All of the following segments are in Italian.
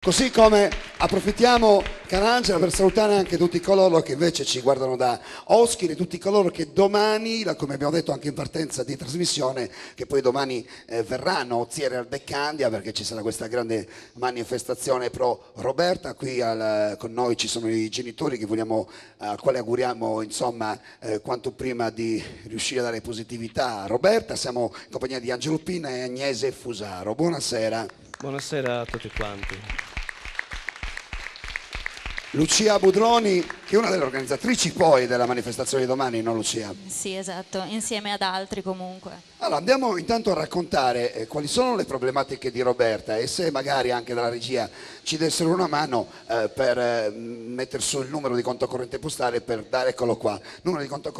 Così come approfittiamo, Carangela, per salutare anche tutti coloro che invece ci guardano da Oschine, tutti coloro che domani, come abbiamo detto anche in partenza di trasmissione, che poi domani verranno a Ozieri al Beccandia perché ci sarà questa grande manifestazione pro Roberta. Qui con noi ci sono i genitori al quale auguriamo insomma quanto prima di riuscire a dare positività a Roberta. Siamo in compagnia di Angelo Pinna e Agnese Fusaro. Buonasera. Buonasera a tutti quanti. Lucia Budroni, che è una delle organizzatrici poi della manifestazione di domani, no Lucia? Sì, esatto, insieme ad altri comunque. Allora, andiamo intanto a raccontare quali sono le problematiche di Roberta e se magari anche dalla regia ci dessero una mano per mettere su il numero di conto corrente postale per dare, eccolo qua, numero di conto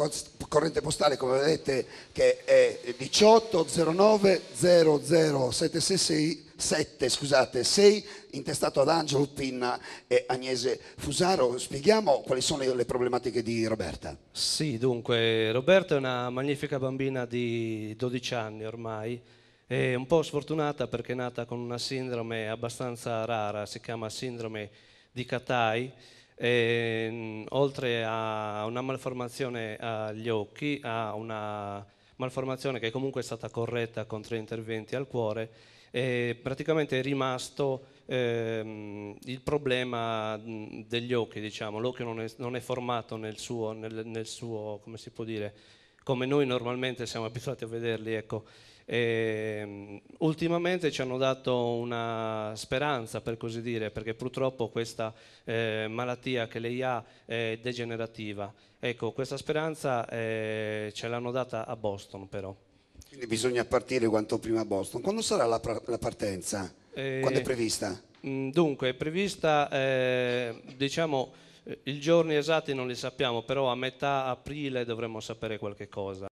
corrente postale come vedete che è 1809 00766 6 intestato ad Angelo Pinna e Agnese Fusaro. Spieghiamo quali sono le problematiche di Roberta. Sì, dunque, Roberta è una magnifica bambina di 12 anni ormai, è un po' sfortunata perché è nata con una sindrome abbastanza rara, si chiama sindrome di Catai, e, oltre a una malformazione agli occhi, ha una malformazione che comunque è stata corretta con 3 interventi al cuore, e praticamente è rimasto il problema degli occhi, diciamo. L'occhio non è formato nel suo, come si può dire, come noi normalmente siamo abituati a vederli, ecco. Ultimamente ci hanno dato una speranza, per così dire, perché purtroppo questa malattia che lei ha è degenerativa. Ecco, questa speranza ce l'hanno data a Boston però. Quindi bisogna partire quanto prima a Boston. Quando sarà la partenza? Quando è prevista? Dunque, è prevista, diciamo, i giorni esatti non li sappiamo, però a metà aprile dovremmo sapere qualche cosa.